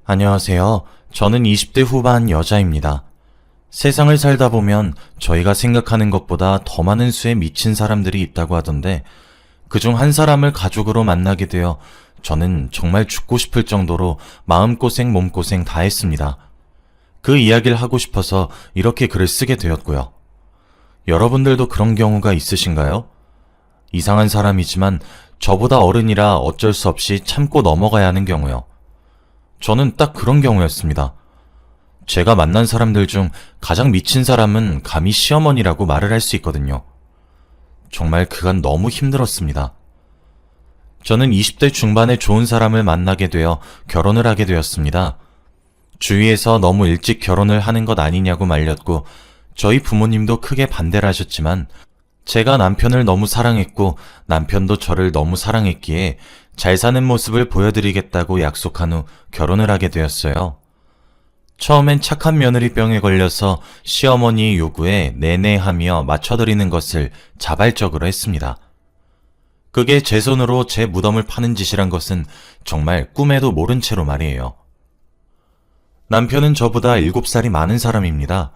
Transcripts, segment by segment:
안녕하세요. 저는 20대 후반 여자입니다. 세상을 살다 보면 저희가 생각하는 것보다 더 많은 수의 미친 사람들이 있다고 하던데 그중 한 사람을 가족으로 만나게 되어 저는 정말 죽고 싶을 정도로 마음고생 몸고생 다 했습니다. 그 이야기를 하고 싶어서 이렇게 글을 쓰게 되었고요. 여러분들도 그런 경우가 있으신가요? 이상한 사람이지만 저보다 어른이라 어쩔 수 없이 참고 넘어가야 하는 경우요. 저는 딱 그런 경우였습니다. 제가 만난 사람들 중 가장 미친 사람은 감히 시어머니라고 말을 할 수 있거든요. 정말 그간 너무 힘들었습니다. 저는 20대 중반에 좋은 사람을 만나게 되어 결혼을 하게 되었습니다. 주위에서 너무 일찍 결혼을 하는 것 아니냐고 말렸고 저희 부모님도 크게 반대를 하셨지만 제가 남편을 너무 사랑했고 남편도 저를 너무 사랑했기에 잘 사는 모습을 보여드리겠다고 약속한 후 결혼을 하게 되었어요. 처음엔 착한 며느리병에 걸려서 시어머니의 요구에 내내하며 맞춰드리는 것을 자발적으로 했습니다. 그게 제 손으로 제 무덤을 파는 짓이란 것은 정말 꿈에도 모른 채로 말이에요. 남편은 저보다 7살이 많은 사람입니다.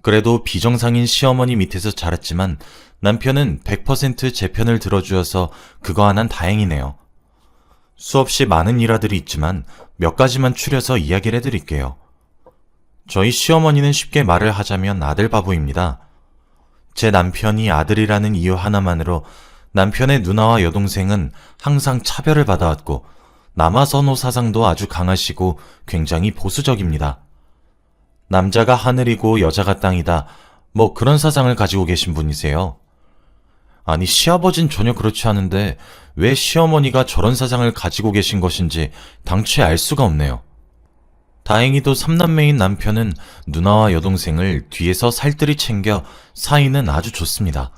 그래도 비정상인 시어머니 밑에서 자랐지만 남편은 100% 제 편을 들어주어서 그거 하나는 다행이네요. 수없이 많은 일화들이 있지만 몇 가지만 추려서 이야기를 해드릴게요. 저희 시어머니는 쉽게 말을 하자면 아들 바보입니다. 제 남편이 아들이라는 이유 하나만으로 남편의 누나와 여동생은 항상 차별을 받아왔고 남아선호 사상도 아주 강하시고 굉장히 보수적입니다. 남자가 하늘이고 여자가 땅이다. 뭐 그런 사상을 가지고 계신 분이세요. 아니 시아버진 전혀 그렇지 않은데 왜 시어머니가 저런 사상을 가지고 계신 것인지 당최 알 수가 없네요. 다행히도 3남매인 남편은 누나와 여동생을 뒤에서 살뜰히 챙겨 사이는 아주 좋습니다.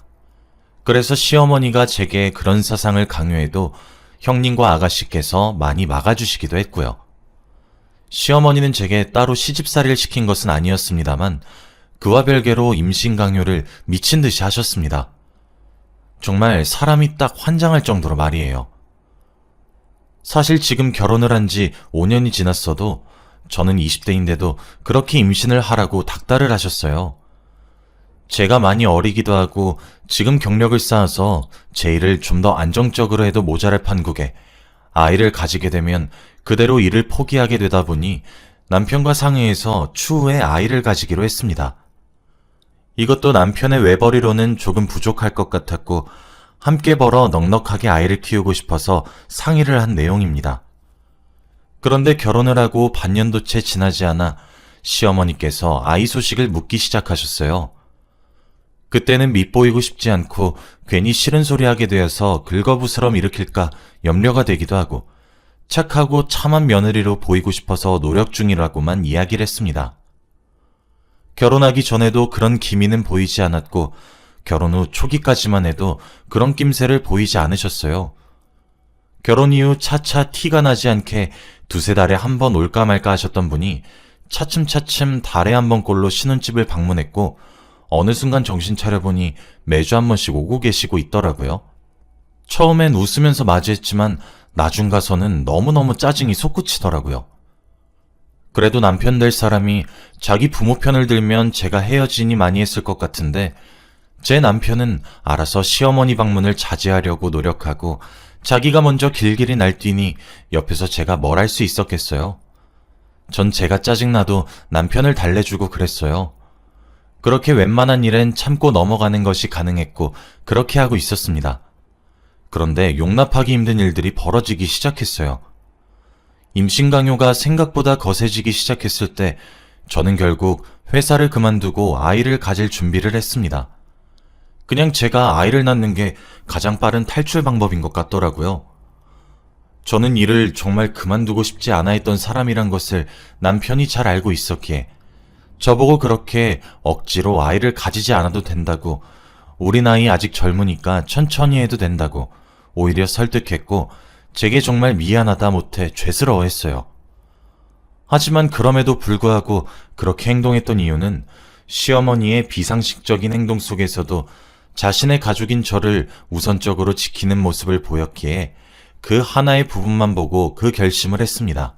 그래서 시어머니가 제게 그런 사상을 강요해도 형님과 아가씨께서 많이 막아주시기도 했고요. 시어머니는 제게 따로 시집살이를 시킨 것은 아니었습니다만 그와 별개로 임신 강요를 미친 듯이 하셨습니다. 정말 사람이 딱 환장할 정도로 말이에요. 사실 지금 결혼을 한 지 5년이 지났어도 저는 20대인데도 그렇게 임신을 하라고 닥달을 하셨어요. 제가 많이 어리기도 하고 지금 경력을 쌓아서 제 일을 좀 더 안정적으로 해도 모자랄 판국에 아이를 가지게 되면 그대로 일을 포기하게 되다 보니 남편과 상의해서 추후에 아이를 가지기로 했습니다. 이것도 남편의 외벌이로는 조금 부족할 것 같았고 함께 벌어 넉넉하게 아이를 키우고 싶어서 상의를 한 내용입니다. 그런데 결혼을 하고 반년도 채 지나지 않아 시어머니께서 아이 소식을 묻기 시작하셨어요. 그때는 밉보이고 싶지 않고 괜히 싫은 소리 하게 되어서 긁어부스럼 일으킬까 염려가 되기도 하고 착하고 참한 며느리로 보이고 싶어서 노력 중이라고만 이야기를 했습니다. 결혼하기 전에도 그런 기미는 보이지 않았고 결혼 후 초기까지만 해도 그런 낌새를 보이지 않으셨어요. 결혼 이후 차차 티가 나지 않게 두세 달에 한 번 올까 말까 하셨던 분이 차츰차츰 달에 한 번꼴로 신혼집을 방문했고 어느 순간 정신 차려보니 매주 한 번씩 오고 계시고 있더라고요. 처음엔 웃으면서 맞이했지만 나중 가서는 너무너무 짜증이 솟구치더라고요. 그래도 남편 될 사람이 자기 부모 편을 들면 제가 헤어지니 많이 했을 것 같은데 제 남편은 알아서 시어머니 방문을 자제하려고 노력하고 자기가 먼저 길길이 날뛰니 옆에서 제가 뭘 할 수 있었겠어요. 전 제가 짜증나도 남편을 달래주고 그랬어요. 그렇게 웬만한 일엔 참고 넘어가는 것이 가능했고 그렇게 하고 있었습니다. 그런데 용납하기 힘든 일들이 벌어지기 시작했어요. 임신 강요가 생각보다 거세지기 시작했을 때 저는 결국 회사를 그만두고 아이를 가질 준비를 했습니다. 그냥 제가 아이를 낳는 게 가장 빠른 탈출 방법인 것 같더라고요. 저는 일을 정말 그만두고 싶지 않아 했던 사람이란 것을 남편이 잘 알고 있었기에 저보고 그렇게 억지로 아이를 가지지 않아도 된다고, 우리 나이 아직 젊으니까 천천히 해도 된다고 오히려 설득했고 제게 정말 미안하다 못해 죄스러워했어요. 하지만 그럼에도 불구하고 그렇게 행동했던 이유는 시어머니의 비상식적인 행동 속에서도 자신의 가족인 저를 우선적으로 지키는 모습을 보였기에 그 하나의 부분만 보고 그 결심을 했습니다.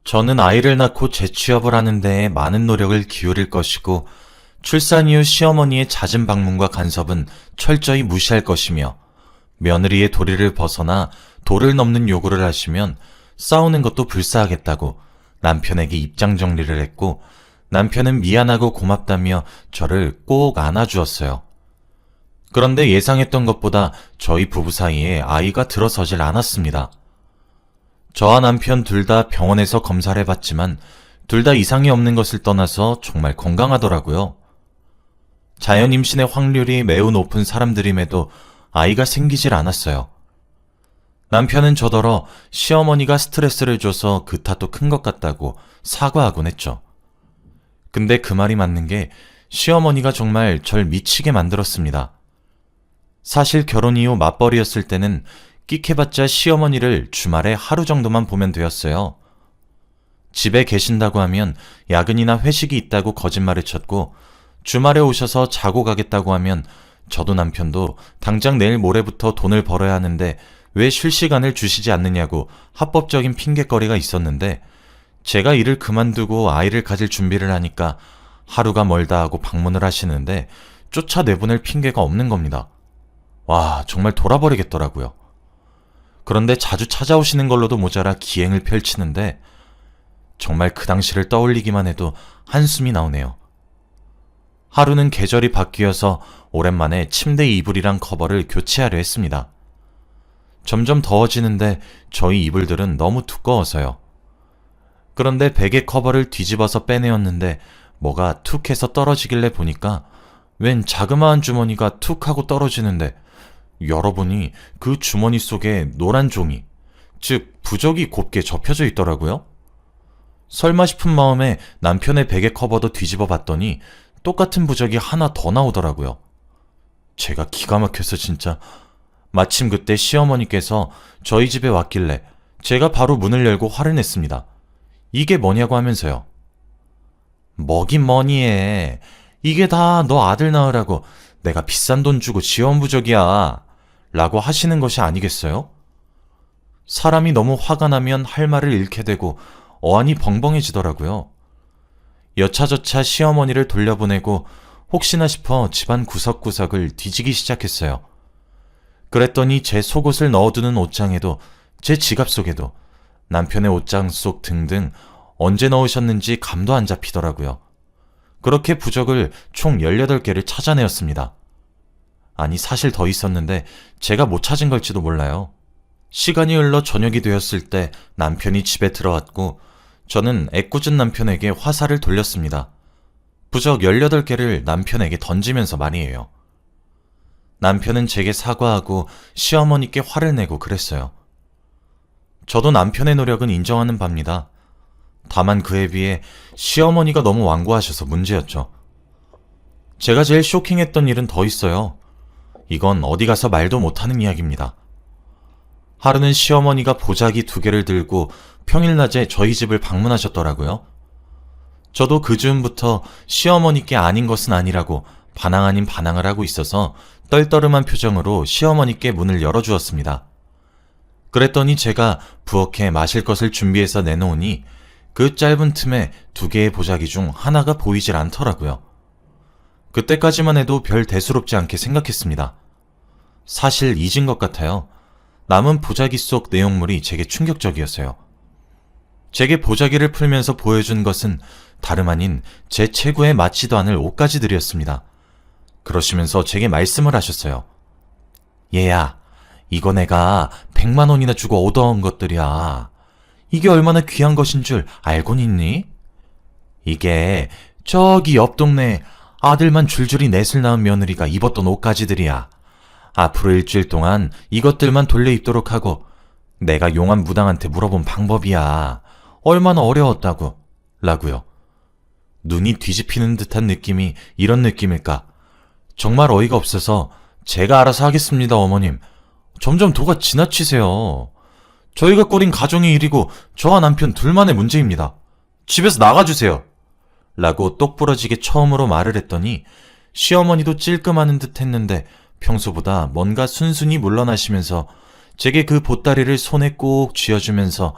저는 아이를 낳고 재취업을 하는 데에 많은 노력을 기울일 것이고 출산 이후 시어머니의 잦은 방문과 간섭은 철저히 무시할 것이며 며느리의 도리를 벗어나 도를 넘는 요구를 하시면 싸우는 것도 불사하겠다고 남편에게 입장 정리를 했고 남편은 미안하고 고맙다며 저를 꼭 안아주었어요. 그런데 예상했던 것보다 저희 부부 사이에 아이가 들어서질 않았습니다. 저와 남편 둘 다 병원에서 검사를 해봤지만 둘 다 이상이 없는 것을 떠나서 정말 건강하더라고요. 자연 임신의 확률이 매우 높은 사람들임에도 아이가 생기질 않았어요. 남편은 저더러 시어머니가 스트레스를 줘서 그 탓도 큰 것 같다고 사과하곤 했죠. 근데 그 말이 맞는 게 시어머니가 정말 절 미치게 만들었습니다. 사실 결혼 이후 맞벌이였을 때는 끽해봤자 시어머니를 주말에 하루 정도만 보면 되었어요. 집에 계신다고 하면 야근이나 회식이 있다고 거짓말을 쳤고 주말에 오셔서 자고 가겠다고 하면 저도 남편도 당장 내일 모레부터 돈을 벌어야 하는데 왜 쉴 시간을 주시지 않느냐고 합법적인 핑곗거리가 있었는데 제가 일을 그만두고 아이를 가질 준비를 하니까 하루가 멀다 하고 방문을 하시는데 쫓아내보낼 핑계가 없는 겁니다. 와, 정말 돌아버리겠더라고요. 그런데 자주 찾아오시는 걸로도 모자라 기행을 펼치는데 정말 그 당시를 떠올리기만 해도 한숨이 나오네요. 하루는 계절이 바뀌어서 오랜만에 침대 이불이랑 커버를 교체하려 했습니다. 점점 더워지는데 저희 이불들은 너무 두꺼워서요. 그런데 베개 커버를 뒤집어서 빼내었는데 뭐가 툭 해서 떨어지길래 보니까 웬 자그마한 주머니가 툭 하고 떨어지는데 열어보니 그 주머니 속에 노란 종이, 즉 부적이 곱게 접혀져 있더라고요. 설마 싶은 마음에 남편의 베개 커버도 뒤집어 봤더니 똑같은 부적이 하나 더 나오더라고요. 제가 기가 막혀서 진짜. 마침 그때 시어머니께서 저희 집에 왔길래 제가 바로 문을 열고 화를 냈습니다. 이게 뭐냐고 하면서요. 뭐긴 뭐니 해. 이게 다 너 아들 낳으라고 내가 비싼 돈 주고 지원 부적이야. 라고 하시는 것이 아니겠어요? 사람이 너무 화가 나면 할 말을 잃게 되고 어안이 벙벙해지더라고요. 여차저차 시어머니를 돌려보내고 혹시나 싶어 집안 구석구석을 뒤지기 시작했어요. 그랬더니 제 속옷을 넣어두는 옷장에도 제 지갑 속에도 남편의 옷장 속 등등 언제 넣으셨는지 감도 안 잡히더라고요. 그렇게 부적을 총 18개를 찾아내었습니다. 아니 사실 더 있었는데 제가 못 찾은 걸지도 몰라요. 시간이 흘러 저녁이 되었을 때 남편이 집에 들어왔고 저는 애꿎은 남편에게 화살을 돌렸습니다. 부적 18개를 남편에게 던지면서 말이에요. 남편은 제게 사과하고 시어머니께 화를 내고 그랬어요. 저도 남편의 노력은 인정하는 바입니다. 다만 그에 비해 시어머니가 너무 완고하셔서 문제였죠. 제가 제일 쇼킹했던 일은 더 있어요. 이건 어디 가서 말도 못하는 이야기입니다. 하루는 시어머니가 보자기 2개를 들고 평일낮에 저희 집을 방문하셨더라고요. 저도 그 즈음부터 시어머니께 아닌 것은 아니라고 반항 아닌 반항을 하고 있어서 떨떠름한 표정으로 시어머니께 문을 열어주었습니다. 그랬더니 제가 부엌에 마실 것을 준비해서 내놓으니 그 짧은 틈에 2개의 보자기 중 하나가 보이질 않더라고요. 그때까지만 해도 별 대수롭지 않게 생각했습니다. 사실 잊은 것 같아요. 남은 보자기 속 내용물이 제게 충격적이었어요. 제게 보자기를 풀면서 보여준 것은 다름 아닌 제 체구에 맞지도 않을 옷가지들이었습니다. 그러시면서 제게 말씀을 하셨어요. 얘야, 이거 내가 100만 원이나 주고 얻어온 것들이야. 이게 얼마나 귀한 것인 줄 알고는 있니? 이게 저기 옆 동네 아들만 줄줄이 넷을 낳은 며느리가 입었던 옷가지들이야. 앞으로 일주일 동안 이것들만 돌려 입도록 하고 내가 용한 무당한테 물어본 방법이야. 얼마나 어려웠다고. 라고요. 눈이 뒤집히는 듯한 느낌이 이런 느낌일까? 정말 어이가 없어서 제가 알아서 하겠습니다, 어머님. 점점 도가 지나치세요. 저희가 꾸린 가정의 일이고 저와 남편 둘만의 문제입니다. 집에서 나가주세요. 라고 똑부러지게 처음으로 말을 했더니 시어머니도 찔끔하는 듯 했는데 평소보다 뭔가 순순히 물러나시면서 제게 그 보따리를 손에 꼭 쥐어주면서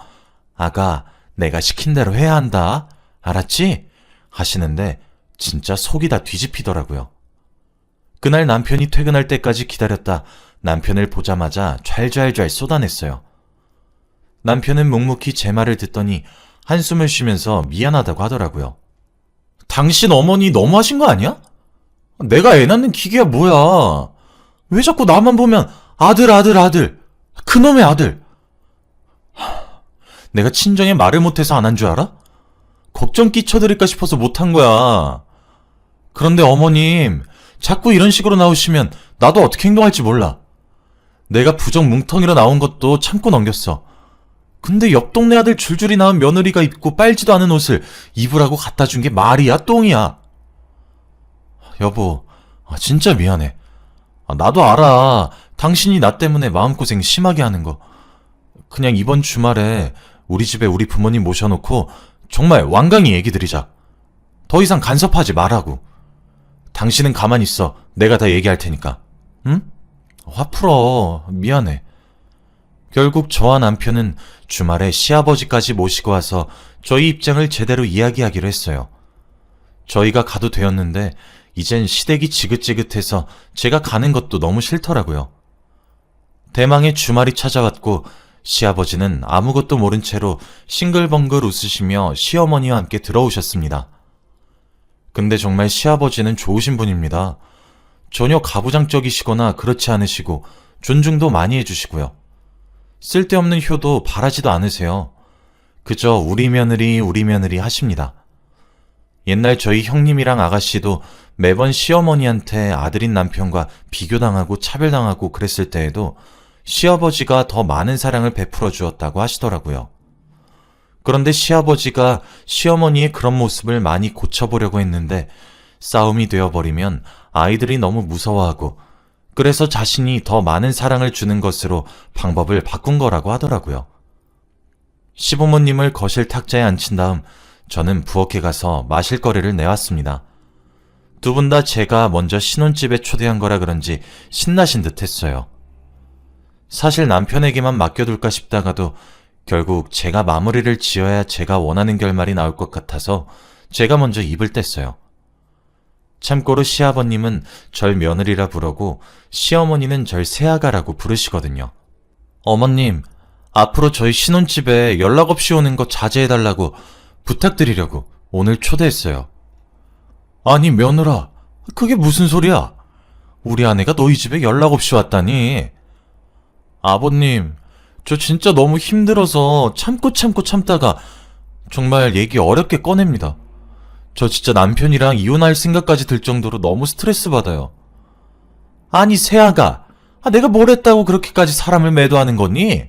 아가, 내가 시킨 대로 해야 한다. 알았지? 하시는데 진짜 속이 다 뒤집히더라고요. 그날 남편이 퇴근할 때까지 기다렸다 남편을 보자마자 좔좔좔 쏟아냈어요. 남편은 묵묵히 제 말을 듣더니 한숨을 쉬면서 미안하다고 하더라고요. 당신 어머니 너무하신 거 아니야? 내가 애 낳는 기계야 뭐야. 왜 자꾸 나만 보면 아들 아들 아들 그놈의 아들. 내가 친정에 말을 못해서 안 한 줄 알아? 걱정 끼쳐드릴까 싶어서 못한 거야. 그런데 어머님 자꾸 이런 식으로 나오시면 나도 어떻게 행동할지 몰라. 내가 부적 뭉텅이로 나온 것도 참고 넘겼어. 근데 옆 동네 아들 줄줄이 낳은 며느리가 입고 빨지도 않은 옷을 입으라고 갖다 준 게 말이야 똥이야. 여보, 진짜 미안해. 나도 알아. 당신이 나 때문에 마음고생 심하게 하는 거. 그냥 이번 주말에 우리 집에 우리 부모님 모셔놓고 정말 완강히 얘기 드리자. 더 이상 간섭하지 말라고. 당신은 가만히 있어. 내가 다 얘기할 테니까. 응? 화 풀어. 미안해. 결국 저와 남편은 주말에 시아버지까지 모시고 와서 저희 입장을 제대로 이야기하기로 했어요. 저희가 가도 되었는데 이젠 시댁이 지긋지긋해서 제가 가는 것도 너무 싫더라고요. 대망의 주말이 찾아왔고 시아버지는 아무것도 모른 채로 싱글벙글 웃으시며 시어머니와 함께 들어오셨습니다. 근데 정말 시아버지는 좋으신 분입니다. 전혀 가부장적이시거나 그렇지 않으시고 존중도 많이 해주시고요. 쓸데없는 효도 바라지도 않으세요. 그저 우리 며느리 하십니다. 옛날 저희 형님이랑 아가씨도 매번 시어머니한테 아들인 남편과 비교당하고 차별당하고 그랬을 때에도 시아버지가 더 많은 사랑을 베풀어 주었다고 하시더라고요. 그런데 시아버지가 시어머니의 그런 모습을 많이 고쳐보려고 했는데 싸움이 되어버리면 아이들이 너무 무서워하고 그래서 자신이 더 많은 사랑을 주는 것으로 방법을 바꾼 거라고 하더라고요. 시부모님을 거실 탁자에 앉힌 다음 저는 부엌에 가서 마실 거리를 내왔습니다. 두 분 다 제가 먼저 신혼집에 초대한 거라 그런지 신나신 듯 했어요. 사실 남편에게만 맡겨둘까 싶다가도 결국 제가 마무리를 지어야 제가 원하는 결말이 나올 것 같아서 제가 먼저 입을 뗐어요. 참고로 시아버님은 절 며느리라 부르고 시어머니는 절 새아가라고 부르시거든요. 어머님, 앞으로 저희 신혼집에 연락 없이 오는 거 자제해달라고 부탁드리려고 오늘 초대했어요. 아니 며느라, 그게 무슨 소리야? 우리 아내가 너희 집에 연락 없이 왔다니. 아버님, 저 진짜 너무 힘들어서 참다가 정말 얘기 어렵게 꺼냅니다. 저 진짜 남편이랑 이혼할 생각까지 들 정도로 너무 스트레스 받아요. 아니 새아가, 내가 뭘 했다고 그렇게까지 사람을 매도하는 거니?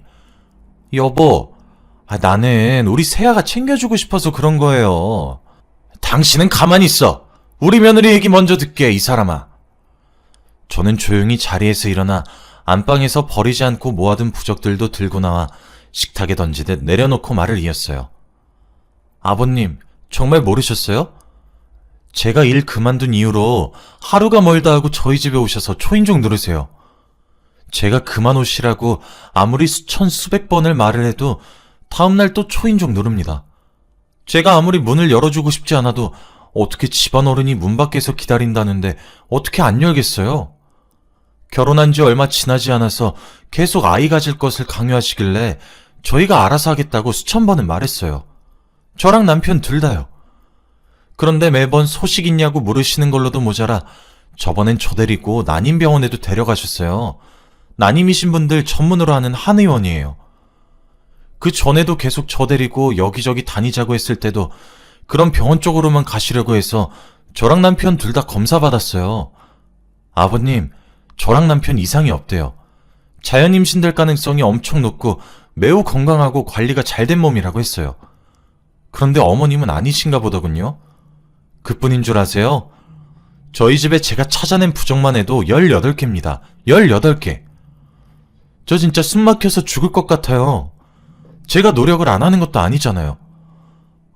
여보, 나는 우리 새아가 챙겨주고 싶어서 그런 거예요. 당신은 가만히 있어. 우리 며느리 얘기 먼저 듣게, 이 사람아. 저는 조용히 자리에서 일어나 안방에서 버리지 않고 모아둔 부적들도 들고 나와 식탁에 던지듯 내려놓고 말을 이었어요. 아버님, 정말 모르셨어요? 제가 일 그만둔 이후로 하루가 멀다 하고 저희 집에 오셔서 초인종 누르세요. 제가 그만 오시라고 아무리 수천 수백 번을 말을 해도 다음날 또 초인종 누릅니다. 제가 아무리 문을 열어주고 싶지 않아도 어떻게 집안 어른이 문 밖에서 기다린다는데 어떻게 안 열겠어요? 결혼한 지 얼마 지나지 않아서 계속 아이 가질 것을 강요하시길래 저희가 알아서 하겠다고 수천 번은 말했어요. 저랑 남편 둘 다요. 그런데 매번 소식 있냐고 물으시는 걸로도 모자라 저번엔 저 데리고 난임병원에도 데려가셨어요. 난임이신 분들 전문으로 하는 한의원이에요. 그 전에도 계속 저 데리고 여기저기 다니자고 했을 때도 그런 병원 쪽으로만 가시려고 해서 저랑 남편 둘 다 검사 받았어요. 아버님, 저랑 남편 이상이 없대요. 자연 임신될 가능성이 엄청 높고 매우 건강하고 관리가 잘 된 몸이라고 했어요. 그런데 어머님은 아니신가 보더군요. 그뿐인 줄 아세요? 저희 집에 제가 찾아낸 부적만 해도 18개입니다. 18개. 저 진짜 숨 막혀서 죽을 것 같아요. 제가 노력을 안 하는 것도 아니잖아요.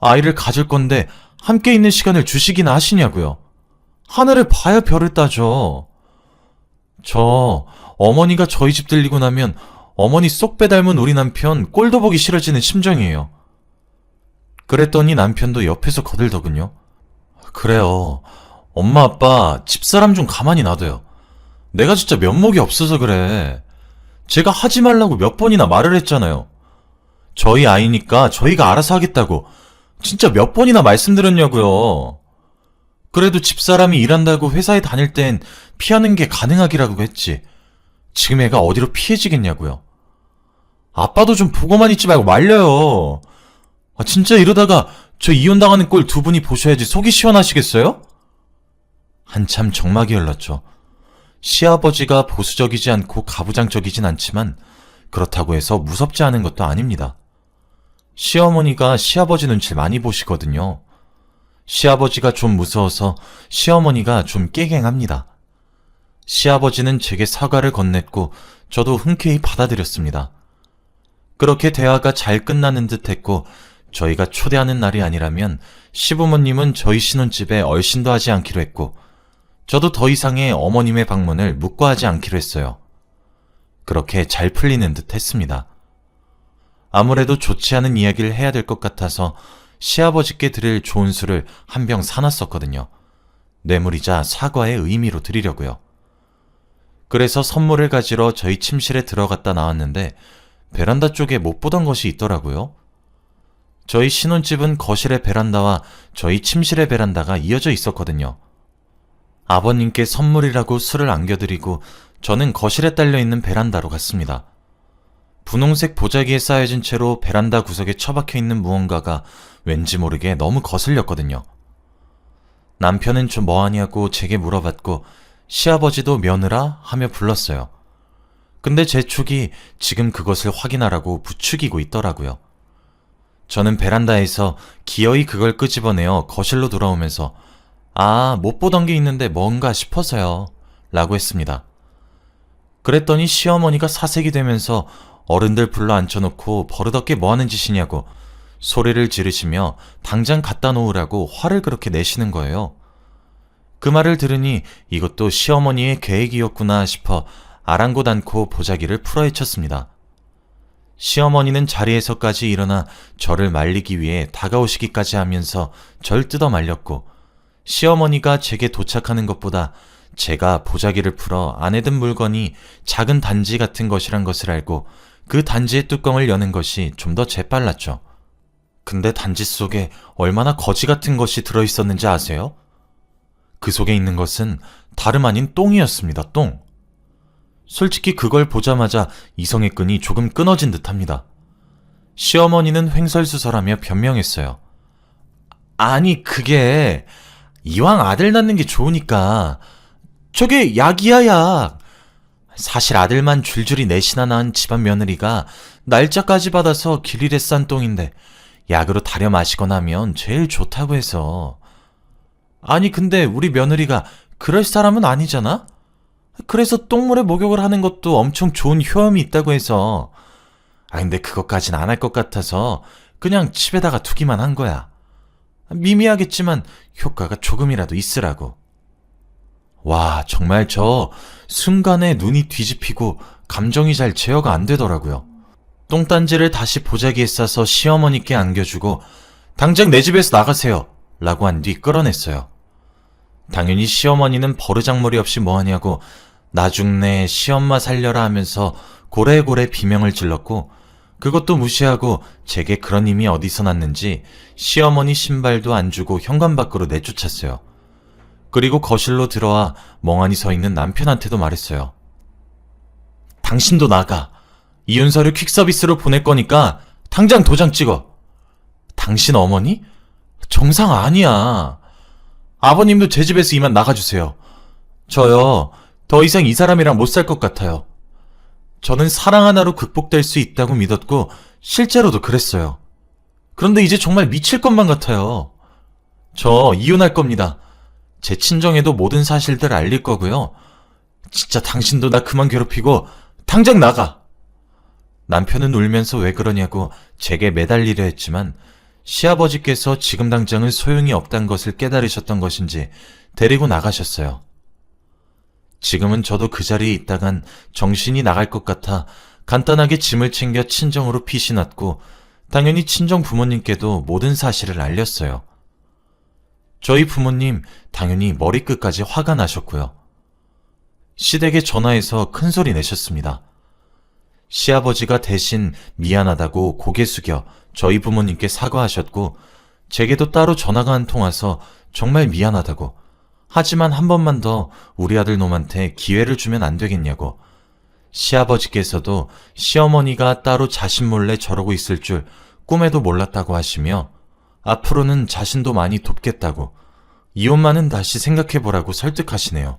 아이를 가질 건데 함께 있는 시간을 주시기나 하시냐고요. 하늘을 봐야 별을 따죠. 저 어머니가 저희 집 들리고 나면 어머니 쏙 빼닮은 우리 남편 꼴도 보기 싫어지는 심정이에요. 그랬더니 남편도 옆에서 거들더군요. 그래요. 엄마 아빠 집사람 좀 가만히 놔둬요. 내가 진짜 면목이 없어서 그래. 제가 하지 말라고 몇 번이나 말을 했잖아요. 저희 아이니까 저희가 알아서 하겠다고 진짜 몇 번이나 말씀드렸냐고요. 그래도 집사람이 일한다고 회사에 다닐 땐 피하는 게 가능하기라고 했지. 지금 애가 어디로 피해지겠냐고요. 아빠도 좀 보고만 있지 말고 말려요. 진짜 이러다가 저 이혼당하는 꼴 두 분이 보셔야지 속이 시원하시겠어요? 한참 정막이 흘렀죠. 시아버지가 보수적이지 않고 가부장적이진 않지만 그렇다고 해서 무섭지 않은 것도 아닙니다. 시어머니가 시아버지 눈치를 많이 보시거든요. 시아버지가 좀 무서워서 시어머니가 좀 깨갱합니다. 시아버지는 제게 사과를 건넸고 저도 흔쾌히 받아들였습니다. 그렇게 대화가 잘 끝나는 듯 했고 저희가 초대하는 날이 아니라면 시부모님은 저희 신혼집에 얼씬도 하지 않기로 했고 저도 더 이상의 어머님의 방문을 묵과하지 않기로 했어요. 그렇게 잘 풀리는 듯 했습니다. 아무래도 좋지 않은 이야기를 해야 될 것 같아서 시아버지께 드릴 좋은 술을 한 병 사놨었거든요. 뇌물이자 사과의 의미로 드리려고요. 그래서 선물을 가지러 저희 침실에 들어갔다 나왔는데 베란다 쪽에 못 보던 것이 있더라고요. 저희 신혼집은 거실의 베란다와 저희 침실의 베란다가 이어져 있었거든요. 아버님께 선물이라고 술을 안겨드리고 저는 거실에 딸려있는 베란다로 갔습니다. 분홍색 보자기에 쌓여진 채로 베란다 구석에 처박혀 있는 무언가가 왠지 모르게 너무 거슬렸거든요. 남편은 좀 뭐하냐고 제게 물어봤고 시아버지도 며느라 하며 불렀어요. 근데 제 촉이 지금 그것을 확인하라고 부추기고 있더라고요. 저는 베란다에서 기어이 그걸 끄집어내어 거실로 돌아오면서 못 보던 게 있는데 뭔가 싶어서요 라고 했습니다. 그랬더니 시어머니가 사색이 되면서 어른들 불러 앉혀놓고 버릇없게 뭐하는 짓이냐고 소리를 지르시며 당장 갖다 놓으라고 화를 그렇게 내시는 거예요. 그 말을 들으니 이것도 시어머니의 계획이었구나 싶어 아랑곳 않고 보자기를 풀어헤쳤습니다. 시어머니는 자리에서까지 일어나 저를 말리기 위해 다가오시기까지 하면서 절 뜯어 말렸고 시어머니가 제게 도착하는 것보다 제가 보자기를 풀어 안에 든 물건이 작은 단지 같은 것이란 것을 알고 그 단지의 뚜껑을 여는 것이 좀 더 재빨랐죠. 근데 단지 속에 얼마나 거지 같은 것이 들어있었는지 아세요? 그 속에 있는 것은 다름 아닌 똥이었습니다. 똥. 솔직히 그걸 보자마자 이성의 끈이 조금 끊어진 듯합니다. 시어머니는 횡설수설하며 변명했어요. 아니 그게 이왕 아들 낳는 게 좋으니까 저게 약이야 약. 사실 아들만 줄줄이 넷이나 낳은 집안 며느리가 날짜까지 받아서 길일에 싼 똥인데 약으로 다려 마시거나 하면 제일 좋다고 해서. 아니 근데 우리 며느리가 그럴 사람은 아니잖아? 그래서 똥물에 목욕을 하는 것도 엄청 좋은 효험이 있다고 해서. 근데 그것까진 안 할 것 같아서 그냥 집에다가 두기만 한 거야. 미미하겠지만 효과가 조금이라도 있으라고. 와, 정말 저 순간에 눈이 뒤집히고 감정이 잘 제어가 안 되더라고요. 똥단지를 다시 보자기에 싸서 시어머니께 안겨주고 당장 내 집에서 나가세요 라고 한 뒤 끌어냈어요. 당연히 시어머니는 버르장머리 없이 뭐하냐고 나중내 시엄마 살려라 하면서 고래고래 비명을 질렀고 그것도 무시하고 제게 그런 힘이 어디서 났는지 시어머니 신발도 안 주고 현관 밖으로 내쫓았어요. 그리고 거실로 들어와 멍하니 서 있는 남편한테도 말했어요. 당신도 나가. 이혼 서류 퀵서비스로 보낼 거니까 당장 도장 찍어. 당신 어머니? 정상 아니야. 아버님도 제 집에서 이만 나가주세요. 저요, 더 이상 이 사람이랑 못 살 것 같아요. 저는 사랑 하나로 극복될 수 있다고 믿었고 실제로도 그랬어요. 그런데 이제 정말 미칠 것만 같아요. 저 이혼할 겁니다. 제 친정에도 모든 사실들 알릴 거고요. 진짜 당신도 나 그만 괴롭히고 당장 나가. 남편은 울면서 왜 그러냐고 제게 매달리려 했지만 시아버지께서 지금 당장은 소용이 없단 것을 깨달으셨던 것인지 데리고 나가셨어요. 지금은 저도 그 자리에 있다간 정신이 나갈 것 같아 간단하게 짐을 챙겨 친정으로 피신왔고 당연히 친정 부모님께도 모든 사실을 알렸어요. 저희 부모님 당연히 머리끝까지 화가 나셨고요. 시댁에 전화해서 큰 소리 내셨습니다. 시아버지가 대신 미안하다고 고개 숙여 저희 부모님께 사과하셨고, 제게도 따로 전화가 한 통 와서 정말 미안하다고, 하지만 한 번만 더 우리 아들 놈한테 기회를 주면 안 되겠냐고, 시아버지께서도 시어머니가 따로 자신 몰래 저러고 있을 줄 꿈에도 몰랐다고 하시며, 앞으로는 자신도 많이 돕겠다고, 이혼만은 다시 생각해보라고 설득하시네요.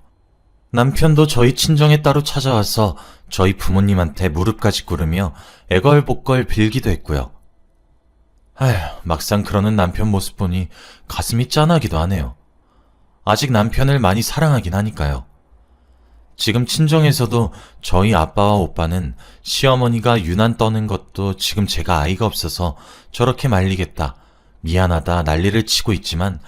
남편도 저희 친정에 따로 찾아와서 저희 부모님한테 무릎까지 꿇으며 애걸복걸 빌기도 했고요. 아휴, 막상 그러는 남편 모습 보니 가슴이 짠하기도 하네요. 아직 남편을 많이 사랑하긴 하니까요. 지금 친정에서도 저희 아빠와 오빠는 시어머니가 유난 떠는 것도 지금 제가 아이가 없어서 저렇게 말리겠다, 미안하다 난리를 치고 있지만,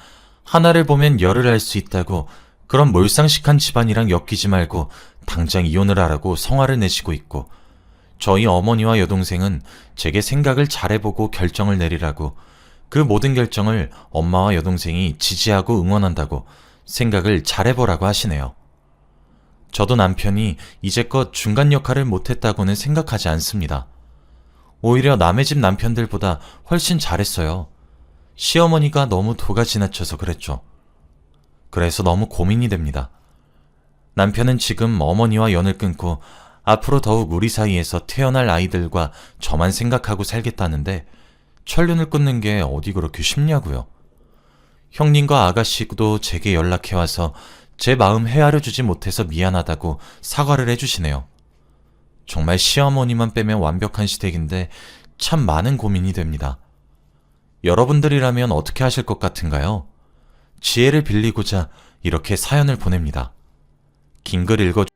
하나를 보면 열을 알 수 있다고 그런 몰상식한 집안이랑 엮이지 말고 당장 이혼을 하라고 성화를 내시고 있고, 저희 어머니와 여동생은 제게 생각을 잘해보고 결정을 내리라고, 그 모든 결정을 엄마와 여동생이 지지하고 응원한다고 생각을 잘해보라고 하시네요. 저도 남편이 이제껏 중간 역할을 못했다고는 생각하지 않습니다. 오히려 남의 집 남편들보다 훨씬 잘했어요. 시어머니가 너무 도가 지나쳐서 그랬죠. 그래서 너무 고민이 됩니다. 남편은 지금 어머니와 연을 끊고 앞으로 더욱 우리 사이에서 태어날 아이들과 저만 생각하고 살겠다는데, 천륜을 끊는 게 어디 그렇게 쉽냐고요. 형님과 아가씨도 제게 연락해와서 제 마음 헤아려주지 못해서 미안하다고 사과를 해주시네요. 정말 시어머니만 빼면 완벽한 시댁인데 참 많은 고민이 됩니다. 여러분들이라면 어떻게 하실 것 같은가요? 지혜를 빌리고자 이렇게 사연을 보냅니다. 긴 글 읽어주셔서